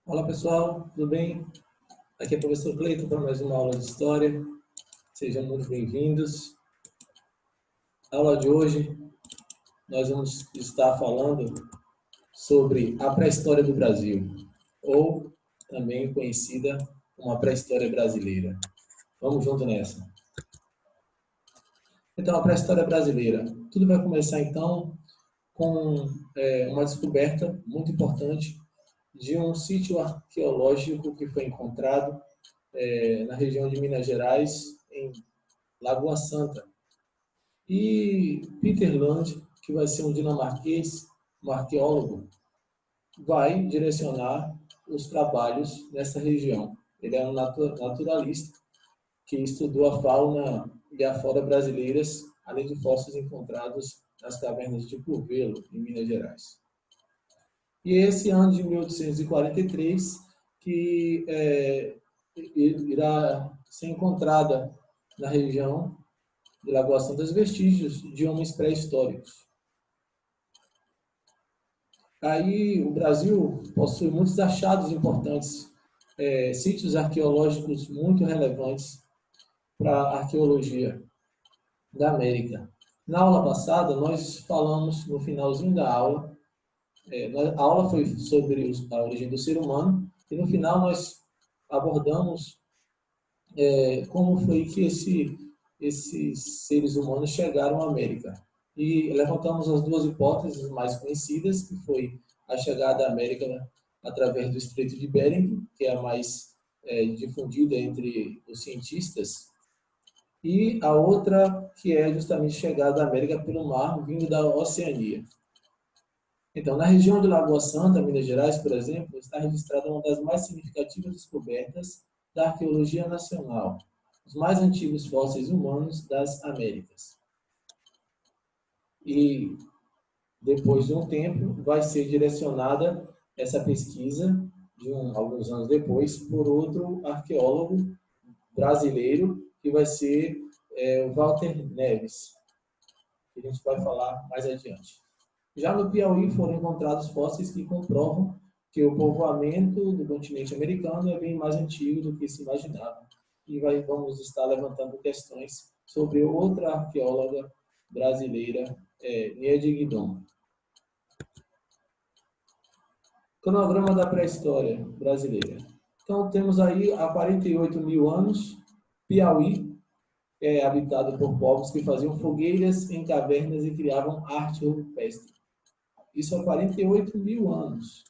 Olá pessoal, tudo bem? Aqui é o professor Cleiton para mais uma aula de História. Sejam muito bem-vindos. Na aula de hoje, nós vamos estar falando sobre a pré-história do Brasil, ou também conhecida como a pré-história brasileira. Vamos junto nessa. Então, a pré-história brasileira. Tudo vai começar, então, com uma descoberta muito importante de um sítio arqueológico que foi encontrado na região de Minas Gerais, em Lagoa Santa. E Peter Land, que vai ser um dinamarquês, um arqueólogo, vai direcionar os trabalhos nessa região. Ele é um naturalista que estudou a fauna e a flora brasileiras, além de fósseis encontrados nas cavernas de Curvelo, em Minas Gerais. E esse ano de 1843 que irá ser encontrada na região de Lagoa Santa os vestígios de homens pré-históricos. Aí o Brasil possui muitos achados importantes, sítios arqueológicos muito relevantes para a arqueologia da América. Na aula passada, nós falamos, no finalzinho da aula, a aula foi sobre a origem do ser humano, e no final nós abordamos como foi que esses seres humanos chegaram à América. E levantamos as duas hipóteses mais conhecidas, que foi a chegada à América através do Estreito de Bering, que é a mais difundida entre os cientistas, e a outra que é justamente chegada à América pelo mar, vindo da Oceania. Então, na região de Lagoa Santa, Minas Gerais, por exemplo, está registrada uma das mais significativas descobertas da arqueologia nacional, os mais antigos fósseis humanos das Américas. E, depois de um tempo, vai ser direcionada essa pesquisa, alguns anos depois, por outro arqueólogo brasileiro, que vai ser o Walter Neves, que a gente vai falar mais adiante. Já no Piauí foram encontrados fósseis que comprovam que o povoamento do continente americano é bem mais antigo do que se imaginava. E vamos estar levantando questões sobre outra arqueóloga brasileira, Niede Guidon. Cronograma da pré-história brasileira. Então, temos aí há 48 mil anos, Piauí é habitado por povos que faziam fogueiras em cavernas e criavam arte rupestre. Isso há 48 mil anos.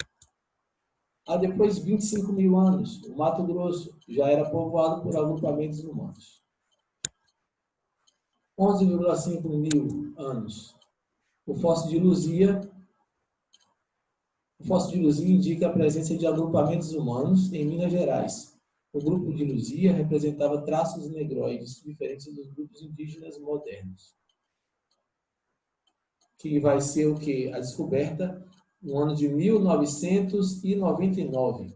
Há depois 25 mil anos, o Mato Grosso já era povoado por agrupamentos humanos. 11,5 mil anos, o fóssil de Luzia. O fóssil de Luzia indica a presença de agrupamentos humanos em Minas Gerais. O grupo de Luzia representava traços negroides diferentes dos grupos indígenas modernos. Que vai ser o quê? A descoberta no ano de 1999.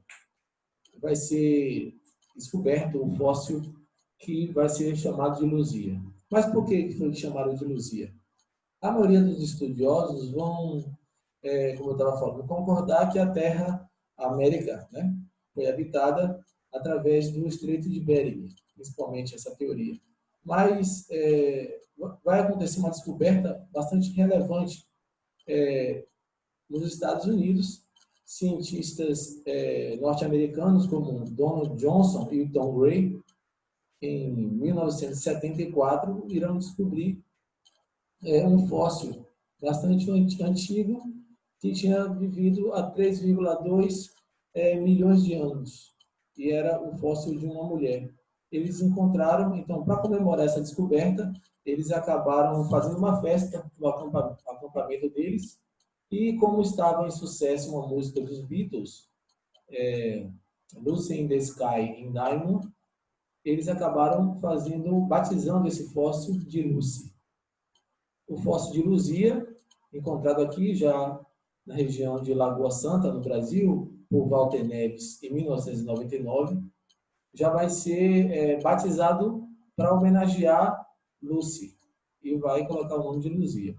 Vai ser descoberto um fóssil que vai ser chamado de Luzia. Mas por que foi chamado de Luzia? A maioria dos estudiosos vão, como eu estava falando, concordar que a Terra, a América, né, foi habitada através do Estreito de Bering, principalmente essa teoria. Mas vai acontecer uma descoberta bastante relevante nos Estados Unidos. Cientistas norte-americanos como Donald Johnson e Tom Gray, em 1974, irão descobrir um fóssil bastante antigo que tinha vivido há 3,2 milhões de anos, e era o fóssil de uma mulher. Eles encontraram, então, para comemorar essa descoberta, eles acabaram fazendo uma festa no acampamento deles, e como estava em sucesso uma música dos Beatles, Lucy in the Sky in Diamond, eles acabaram batizando esse fóssil de Lucy. O fóssil de Luzia, encontrado aqui já na região de Lagoa Santa, no Brasil, por Walter Neves, em 1999, já vai ser batizado para homenagear Lucy, e vai colocar o nome de Luzia.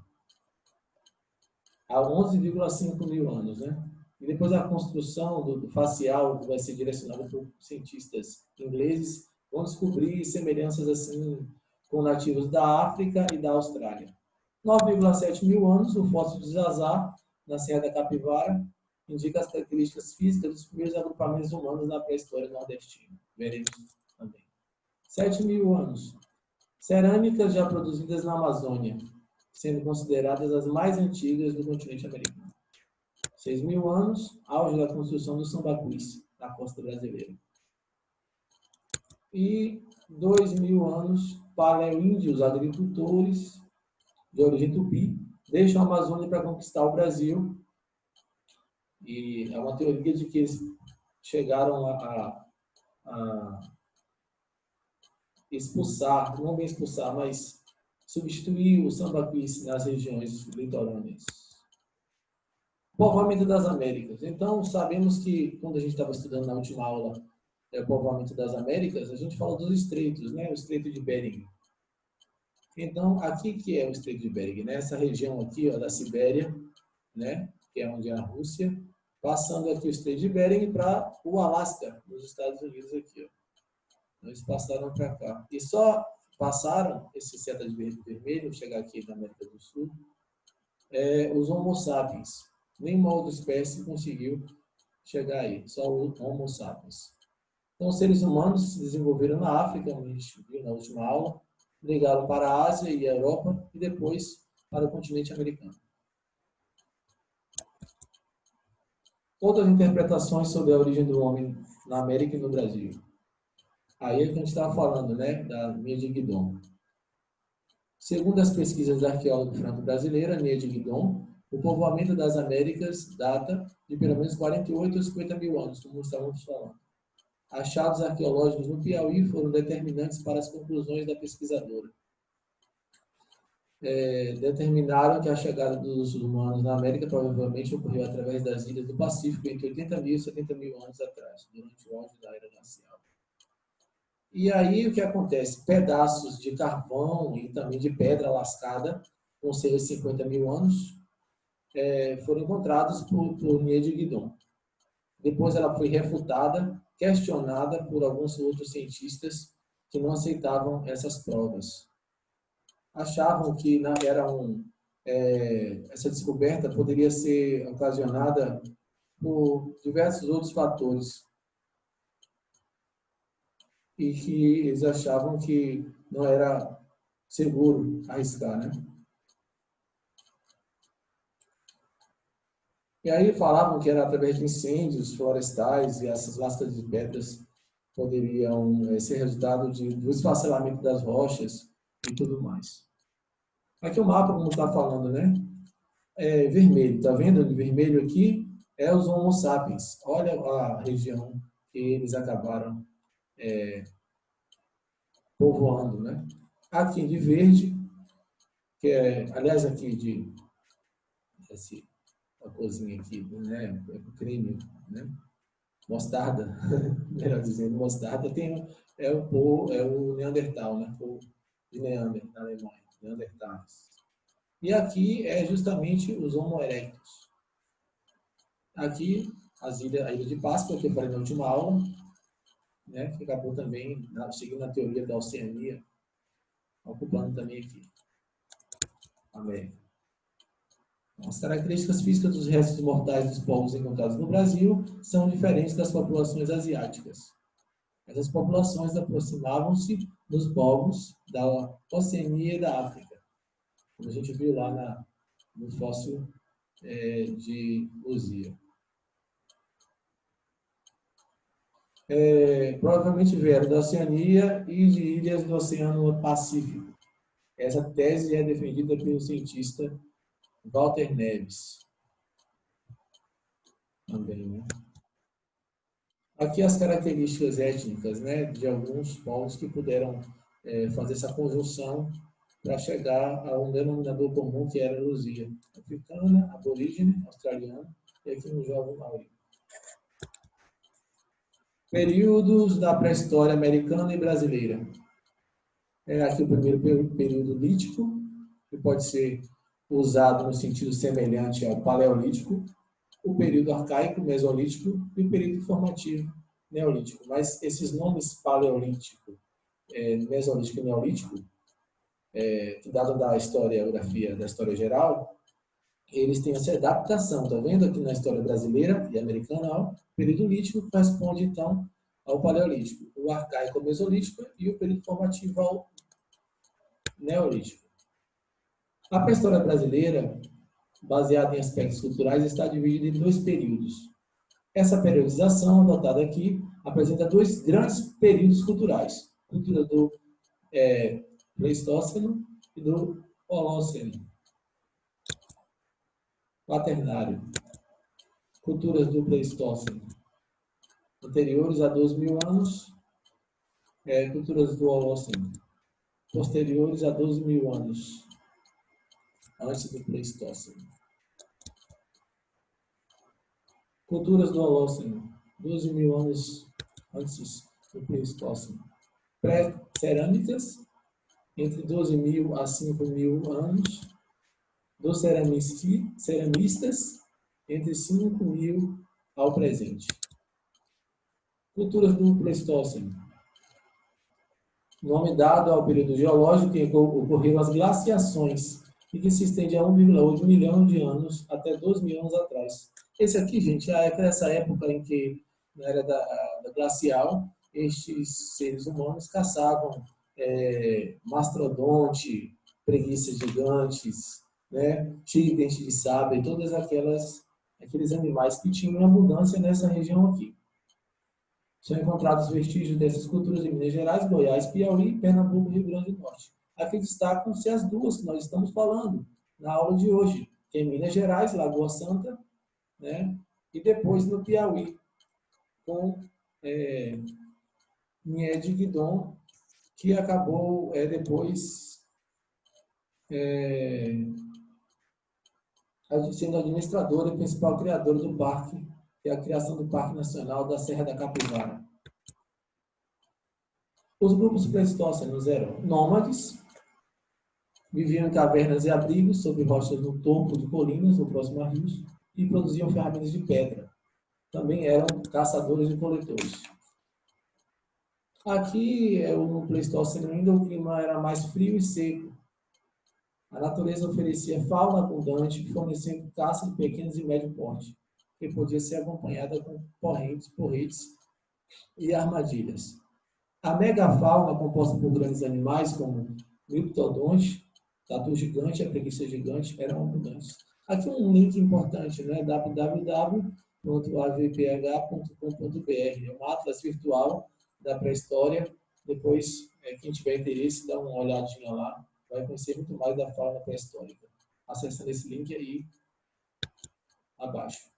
Há 11,5 mil anos, né? E depois a construção do facial, que vai ser direcionada por cientistas ingleses, vão descobrir semelhanças assim com nativos da África e da Austrália. 9,7 mil anos, o fóssil de Zazá, na Serra da Capivara, indica as características físicas dos primeiros agrupamentos humanos na pré-história nordestina. Veremos também. 7 mil anos. Cerâmicas já produzidas na Amazônia, sendo consideradas as mais antigas do continente americano. 6 mil anos, auge da construção dos sambaquis, na costa brasileira. E 2 mil anos, paleoíndios agricultores de origem tupi deixam a Amazônia para conquistar o Brasil. E é uma teoria de que eles chegaram a expulsar, não bem expulsar, mas substituir o sambaquis nas regiões litorâneas. Povoamento das Américas. Então, sabemos que, quando a gente estava estudando na última aula o povoamento das Américas, a gente fala dos estreitos, né? O Estreito de Bering. Então, aqui que é o Estreito de Bering, né? Essa região aqui, ó, da Sibéria, né? Que é onde é a Rússia, passando aqui o Estreito de Bering para o Alasca, nos Estados Unidos aqui, ó. Eles passaram para cá. E só passaram, esse seta de vermelho, chegar aqui na América do Sul, os Homo sapiens. Nenhuma outra espécie conseguiu chegar aí, só o Homo sapiens. Então, os seres humanos se desenvolveram na África, como a gente viu na última aula, ligaram para a Ásia e a Europa, e depois para o continente americano. Outras interpretações sobre a origem do homem na América e no Brasil. Aí é que a gente estava falando, né, da Nia de Guidon. Segundo as pesquisas da arqueóloga franco-brasileira, Nia de Guidon, o povoamento das Américas data de pelo menos 48 ou 50 mil anos, como estávamos falando. Achados arqueológicos no Piauí foram determinantes para as conclusões da pesquisadora. Determinaram que a chegada dos humanos na América provavelmente ocorreu através das ilhas do Pacífico entre 80 mil e 70 mil anos atrás, durante o auge da era glacial. E aí o que acontece? Pedaços de carvão e também de pedra lascada, com cerca de 50 mil anos, foram encontrados por Nia de Guidon. Depois ela foi refutada, questionada por alguns outros cientistas que não aceitavam essas provas. Achavam que essa descoberta poderia ser ocasionada por diversos outros fatores e que eles achavam que não era seguro arriscar, né? E aí falavam que era através de incêndios florestais e essas lascas de pedras poderiam ser resultado do esfacelamento das rochas e tudo mais. Aqui o mapa, como está falando, né? É vermelho, está vendo? O vermelho aqui é os Homo sapiens. Olha a região que eles acabaram povoando, né? Aqui de verde, que é, aliás, aqui de a cozinha aqui, né? O creme, né? Mostarda, melhor dizendo, mostarda o Neandertal, né? O de Neander, na Alemanha, Neandertais. E aqui é justamente os Homo erectus. Aqui a ilha de Páscoa, que eu falei na última aula, né? Que acabou também seguindo a teoria da Oceania, ocupando também aqui a América. As características físicas dos restos mortais dos povos encontrados no Brasil são diferentes das populações asiáticas. Essas populações aproximavam-se dos povos da Oceania e da África, como a gente viu lá no fóssil de Luzia. Provavelmente vieram da Oceania e de ilhas do Oceano Pacífico. Essa tese é defendida pelo cientista Walter Neves. Também, né? Aqui as características étnicas, né, de alguns povos que puderam fazer essa conjunção para chegar a um denominador comum que era a Luzia. Africana, aborígene, australiana e aqui no jovem maori. Períodos da pré-história americana e brasileira. Aqui o primeiro período lítico, que pode ser usado no sentido semelhante ao paleolítico. o período arcaico, mesolítico e o período formativo, neolítico. Mas esses nomes paleolítico, mesolítico e neolítico, dado da historiografia, da história geral, eles têm essa adaptação, tá vendo aqui na história brasileira e americana, ó, o período lítico corresponde, então, ao paleolítico, o arcaico ao mesolítico e o período formativo ao neolítico. A pré-história brasileira, baseada em aspectos culturais, está dividida em dois períodos. Essa periodização, adotada aqui, apresenta dois grandes períodos culturais. Cultura do Pleistoceno e do Holoceno. Quaternário. Culturas do Pleistoceno. Anteriores a 2.000 anos. Culturas do Holoceno. Posteriores a 12.000 anos. Antes do Pleistoceno. Culturas do Holoceno. 12.000 anos antes do Pleistoceno. Pré-cerâmicas. Entre 12.000 a 5.000 anos. Dos ceramistas, entre 5.000 ao presente. Culturas do Pleistoceno. Nome dado ao período geológico em que ocorreram as glaciações e que se estende a 1,8 milhão de anos até 2.000 anos atrás. Esse aqui, gente, é essa época em que, na era da glacial, estes seres humanos caçavam mastodonte, preguiças gigantes, né, tigre, dente de sabre, e todas aqueles animais que tinham abundância nessa região aqui. São encontrados vestígios dessas culturas em Minas Gerais, Goiás, Piauí, Pernambuco e Rio Grande do Norte. Aqui destacam-se as duas que nós estamos falando na aula de hoje, que é em Minas Gerais, Lagoa Santa, né, e depois no Piauí, com Nié de Guidon, que acabou depois sendo administradora e principal criadora do parque, que é a criação do Parque Nacional da Serra da Capivara. Os grupos pleistocênicos eram nômades, viviam em cavernas e abrigos sobre rochas no topo de colinas ou próximo a rios e produziam ferramentas de pedra. Também eram caçadores e coletores. Aqui, no Pleistoceno ainda, o clima era mais frio e seco. A natureza oferecia fauna abundante, fornecendo caça de pequenos e médio porte, que podia ser acompanhada com porretes e armadilhas. A megafauna, composta por grandes animais como gliptodonte, tatu gigante e a preguiça gigante, eram abundantes. Aqui um link importante, né? www.avph.com.br. É um atlas virtual da pré-história. Depois, quem tiver interesse, dá uma olhadinha lá. Vai conhecer muito mais da fauna pré-histórica. Acessando esse link aí abaixo.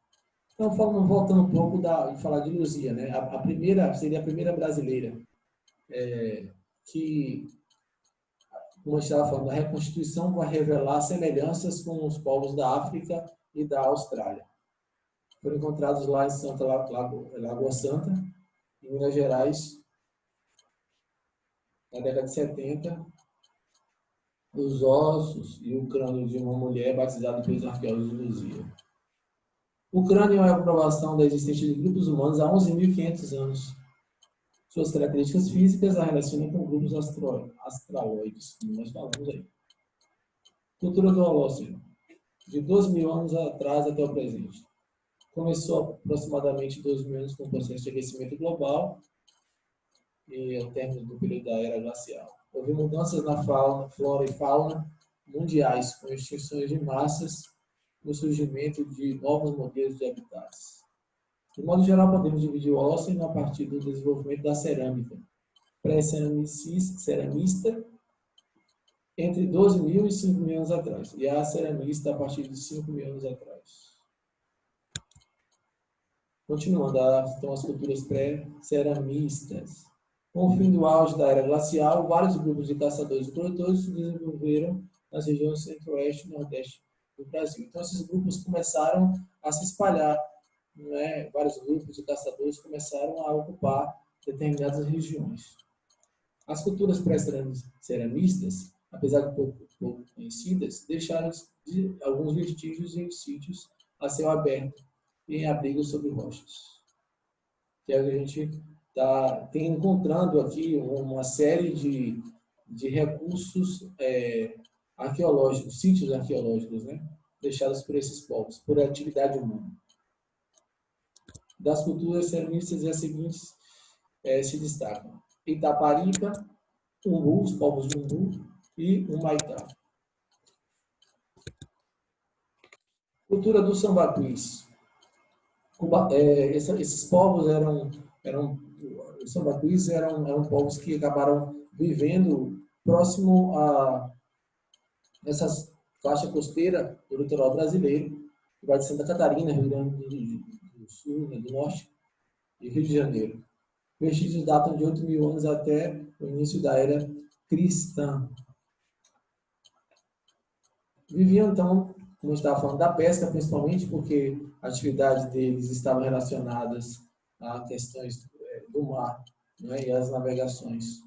Então, voltando um pouco de falar de Luzia, né? A primeira seria a primeira brasileira, que, como eu estava falando, a reconstituição vai revelar semelhanças com os povos da África e da Austrália. Foram encontrados lá em Lagoa Santa, em Minas Gerais, na década de 70, os ossos e o crânio de uma mulher batizada pelos arqueólogos de Luzia. O crânio é a comprovação da existência de grupos humanos há 11.500 anos. Suas características físicas a relacionam com grupos astraloides, como nós falamos aí. Cultura do Holoceno, de 2.000 anos atrás até o presente. Começou aproximadamente 2.000 anos com o processo de aquecimento global e ao término do período da era glacial. Houve mudanças na flora e fauna mundiais, com extinções de massas e o surgimento de novos modelos de habitats. De modo geral, podemos dividir o Holoceno a partir do desenvolvimento da cerâmica pré-ceramista entre 12.000 e 5.000 anos atrás, e a ceramista a partir de 5.000 anos atrás. Continuando, estão as culturas pré-ceramistas. Com o fim do auge da era glacial, vários grupos de caçadores e coletores se desenvolveram nas regiões centro-oeste e nordeste do Brasil. Então, esses grupos começaram a se espalhar, né? Vários grupos de caçadores começaram a ocupar determinadas regiões. As culturas pré-ceramistas, apesar de pouco conhecidas, deixaram alguns vestígios em sítios a céu aberto, e em abrigos sobre rochas. Que é o que a gente tem encontrando aqui uma série de recursos arqueológicos, sítios arqueológicos, né? Deixados por esses povos, por atividade humana. Das culturas ceramistas, as seguintes se destacam: Itaparica, Umbu, os povos de Umbu, e Humaitá. Cultura dos sambaquis. Esses povos os sambaquis eram povos que acabaram vivendo próximo a essas faixa costeira do litoral brasileiro, que vai de Santa Catarina, Rio Grande do Sul, né, do Norte, e Rio de Janeiro. Vestígios datam de 8.000 anos até o início da era cristã. Viviam, então, como eu estava falando, da pesca, principalmente porque a atividade deles estava relacionadas a questões do mar, né, e as navegações.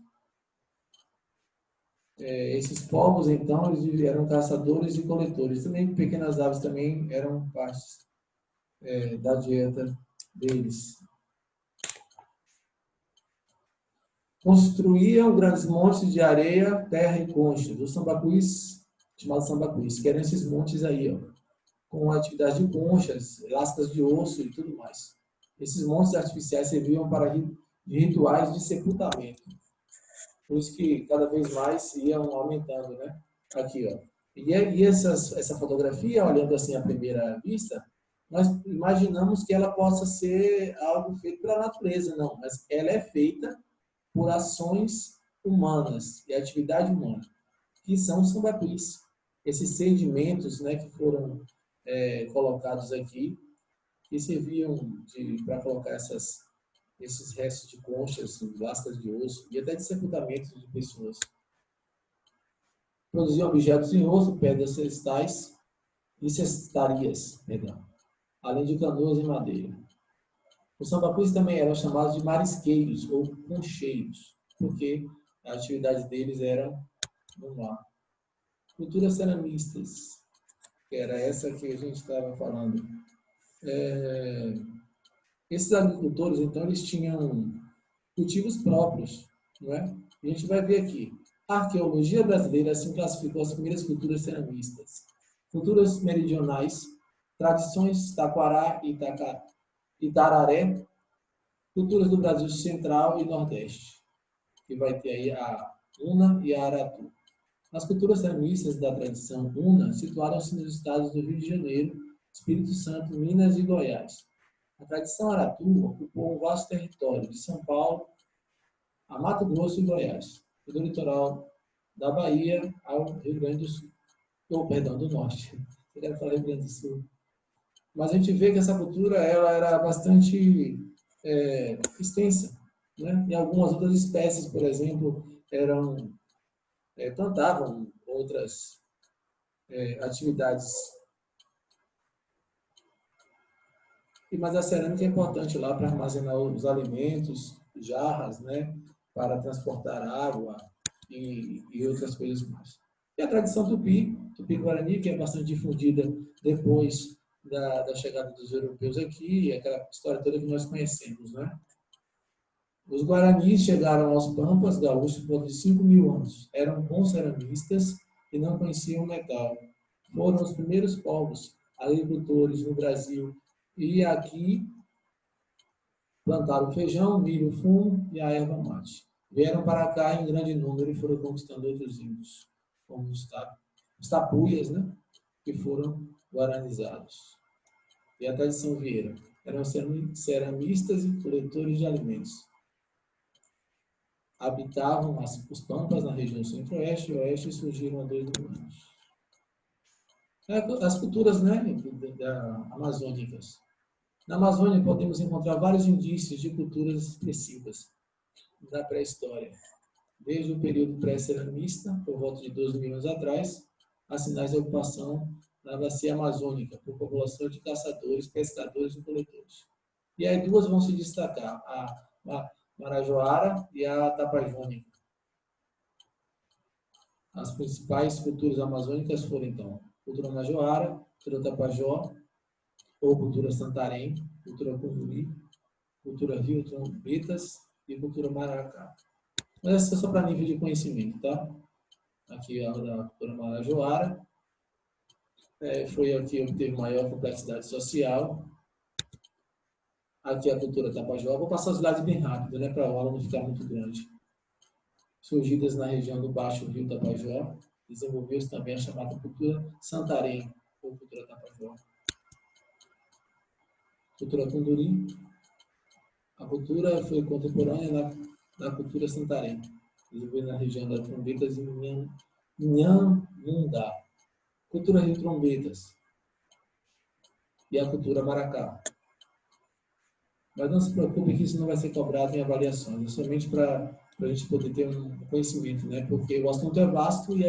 Esses povos, então, eles eram caçadores e coletores. Também pequenas aves também eram partes da dieta deles. Construíam grandes montes de areia, terra e concha, dos sambaquis, chamados sambaquis, que eram esses montes aí, ó, com a atividade de conchas, lascas de osso e tudo mais. Esses montes artificiais serviam para rituais de sepultamento. Por isso que cada vez mais iam aumentando, né? Aqui, ó. E essa fotografia, olhando assim à primeira vista, nós imaginamos que ela possa ser algo feito pela natureza. Não, mas ela é feita por ações humanas e atividade humana, que são os sambaquis. Esses sedimentos, né, que foram colocados aqui, que serviam para colocar esses restos de conchas, lascas de osso e até de sepultamento de pessoas. Produziam objetos em osso, pedras cestais e cestarias, além de canoas em madeira. Os sambaquis também eram chamados de marisqueiros ou concheiros, porque a atividade deles era no mar. Culturas ceramistas, que era essa que a gente estava falando. Esses agricultores, então, eles tinham cultivos próprios, não é? A gente vai ver aqui. A arqueologia brasileira assim classificou as primeiras culturas ceramistas. Culturas meridionais, tradições taquará e Itararé, culturas do Brasil Central e Nordeste, que vai ter aí a Una e a Aratu. As culturas ceramistas da tradição Una situaram-se nos estados do Rio de Janeiro, Espírito Santo, Minas e Goiás. A tradição Aratu ocupou um vasto território de São Paulo a Mato Grosso e Goiás, e do litoral da Bahia ao Rio Grande do Sul. Do Norte. Eu quero falar Rio Grande do Sul. Mas a gente vê que essa cultura ela era bastante extensa, né? E algumas outras espécies, por exemplo, plantavam outras atividades. Mas a cerâmica é importante lá para armazenar os alimentos, jarras, né? Para transportar água e outras coisas mais. E a tradição tupi-guarani, que é bastante difundida depois da chegada dos europeus aqui, aquela história toda que nós conhecemos, né? Os guaranis chegaram aos pampas gaúchos por volta de 5.000 anos. Eram bons ceramistas e não conheciam o metal. Foram os primeiros povos agricultores no Brasil e aqui plantaram feijão, milho, fumo e a erva mate. Vieram para cá em grande número e foram conquistando outros índios, como os tapuias, né, que foram guaranizados. E a tradição vieira. Eram ceramistas e coletores de alimentos. Habitavam os pampas na região centro-oeste e oeste e surgiram há 2.000 anos. As culturas, né, amazônicas. Na Amazônia podemos encontrar vários indícios de culturas expressivas da pré-história. Desde o período pré-ceramista, por volta de 12.000 anos atrás, há sinais de ocupação na bacia amazônica por população de caçadores, pescadores e coletores. E aí duas vão se destacar, a Marajoara e a Tapajônica. As principais culturas amazônicas foram, então, a cultura Marajoara, a cultura Tapajó, ou cultura Santarém, cultura Cunduri, cultura Rio Trombetas e cultura Maracá. Mas essa é só para nível de conhecimento, tá? Aqui a da cultura Marajoara, foi a que obteve maior complexidade social. Aqui a cultura Tapajós. Vou passar os slides bem rápido, né, para o aula não ficar muito grande. Surgidas na região do Baixo Rio Tapajós, desenvolveu-se também a chamada cultura Santarém, ou cultura Tapajós. Cultura Cunduri. A cultura foi contemporânea da cultura Santarém, desenvolvida na região das Trombetas e Inhamundá. Cultura Rio Trombetas e a cultura Maracá. Mas não se preocupe que isso não vai ser cobrado em avaliações, é somente para a gente poder ter um conhecimento, né? Porque o assunto é vasto e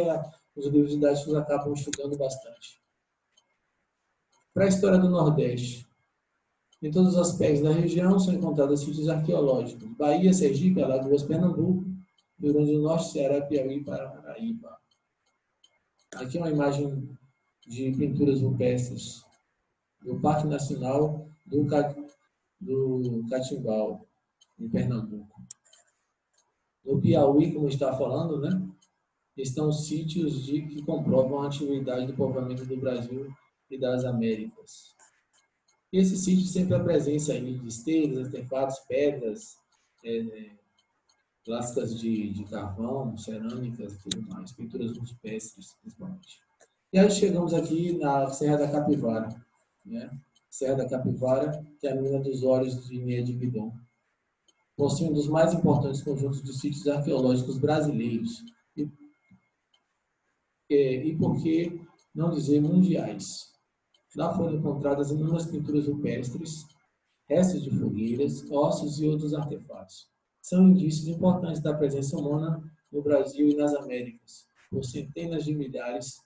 os livros didáticos acabam estudando bastante. Para a história do Nordeste. Em todos os aspectos da região são encontrados sítios arqueológicos. Bahia, Sergipe, Alagoas, Pernambuco, Rio Grande do Norte, Ceará, Piauí e Paraíba. Aqui é uma imagem de pinturas rupestres do Parque Nacional do Catimbau, em Pernambuco. No Piauí, como está falando, né, estão sítios que comprovam a antiguidade do povoamento do Brasil e das Américas. Esses sítios sempre apresentam de esteiras, artefatos, pedras, lascas de carvão, cerâmicas e tudo mais, pinturas rupestres, principalmente. E aí chegamos aqui na Serra da Capivara, né? Serra da Capivara, que é a mina dos olhos de Inhé de Guidon. Possui um dos mais importantes conjuntos de sítios arqueológicos brasileiros e por que não dizer mundiais. Lá foram encontradas inúmeras pinturas rupestres, restos de fogueiras, ossos e outros artefatos. São indícios importantes da presença humana no Brasil e nas Américas, por centenas de milhares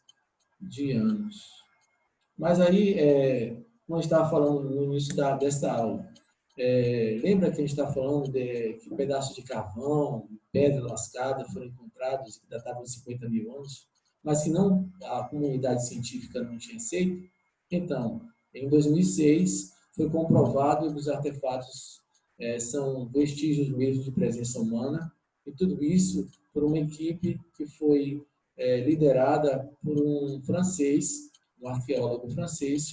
de anos. Mas aí, como eu estava falando no início desta aula, lembra que a gente está falando que pedaços de carvão, pedra lascada foram encontrados que datavam de 50 mil anos, mas que não, a comunidade científica não tinha aceito? Então, em 2006, foi comprovado que os artefatos são vestígios mesmo de presença humana, e tudo isso por uma equipe que foi liderada por um francês, um arqueólogo francês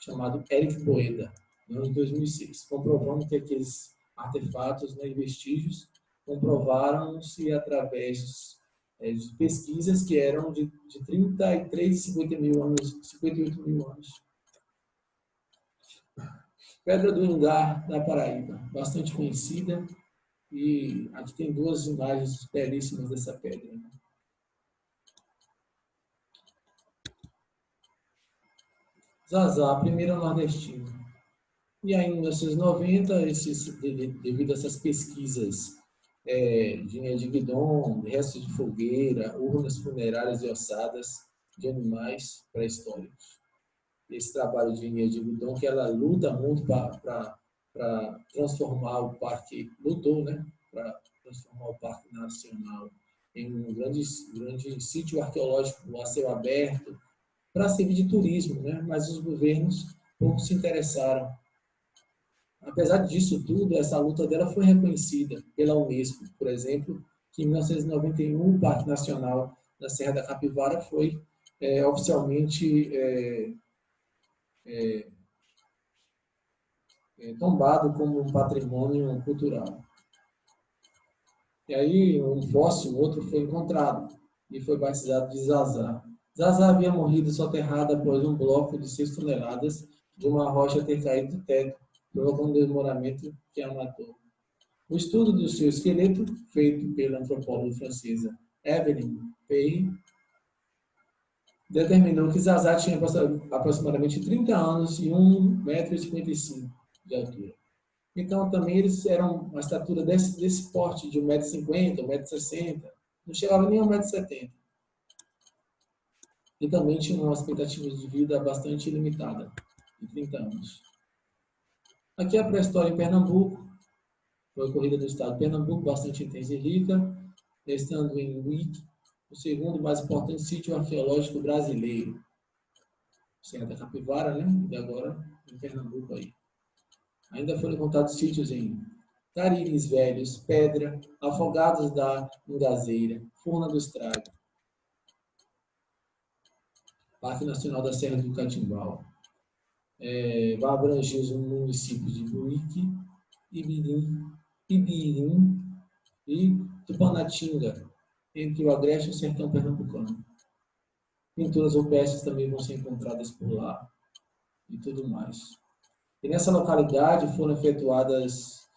chamado Éric Boeda, no ano de 2006, comprovando que aqueles artefatos, né, e vestígios comprovaram-se através de pesquisas que eram de 33 e 58 mil anos. Pedra do Ingá, da Paraíba, bastante conhecida, e aqui tem duas imagens belíssimas dessa pedra. Zazá, primeira nordestina. E aí, em 1990, devido a essas pesquisas de Inhé de Guidon, restos de fogueira, urnas funerárias e ossadas de animais pré-históricos. Esse trabalho de Inhé de Guidon, que ela luta muito para transformar o parque, lutou, né, para transformar o Parque Nacional em um grande sítio arqueológico a céu aberto, para servir de turismo, né? Mas os governos pouco se interessaram. Apesar disso tudo, essa luta dela foi reconhecida pela Unesco, por exemplo, que em 1991 o Parque Nacional da Serra da Capivara foi oficialmente tombado como um patrimônio cultural. E aí um fóssil, outro foi encontrado e foi batizado de Zazá. Zazá havia morrido soterrada após um bloco de 6 toneladas de uma rocha ter caído do teto, provocando um desmoronamento que a matou. O estudo do seu esqueleto, feito pela antropóloga francesa Evelyn Perry, determinou que Zazá tinha aproximadamente 30 anos e 1,55 m de altura. Então, também eles eram uma estatura desse porte, de 1,50 m, 1,60 m, não chegava nem a 1,70 m. E também tinha uma expectativa de vida bastante limitada, de 30 anos. Aqui é a pré-história em Pernambuco, foi ocorrida no estado de Pernambuco, bastante intensa e rica, estando em Wick, o segundo mais importante sítio arqueológico brasileiro. Serra da Capivara, né? E agora em Pernambuco aí. Ainda foram encontrados sítios em Carires Velhos, Pedra, Afogados da Ingazeira, Furna do Estrago, Parque Nacional da Serra do Catimbau. Vai abranger os municípios de Buíque, Ibirim e Tupanatinga, entre o Agreste e o Sertão Pernambucano. Pinturas rupestres também vão ser encontradas por lá e tudo mais. E nessa localidade foram efetuadas,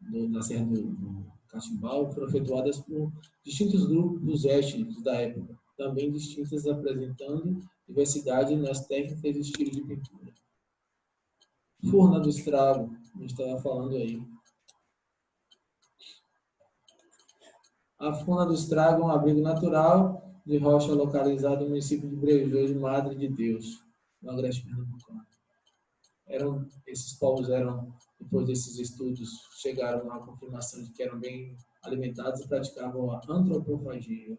na Serra do Catimbau, foram efetuadas por distintos grupos étnicos da época, também distintas, apresentando diversidade nas técnicas e estilos de pintura. Furna do Estrago, a gente estava falando aí. A Furna do Estrago é um abrigo natural de rocha localizado no município de Brejões de Madre de Deus, no Agreste Pernambucano. Esses povos depois desses estudos, chegaram à confirmação de que eram bem alimentados e praticavam a antropofagia.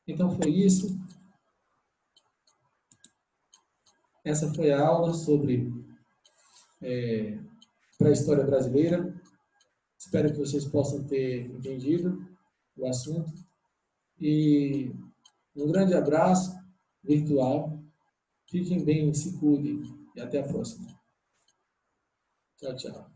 Então foi isso. Essa foi a aula sobre pré-história brasileira. Espero que vocês possam ter entendido o assunto. E um grande abraço virtual. Fiquem bem, se cuidem e até a próxima. Tchau, tchau.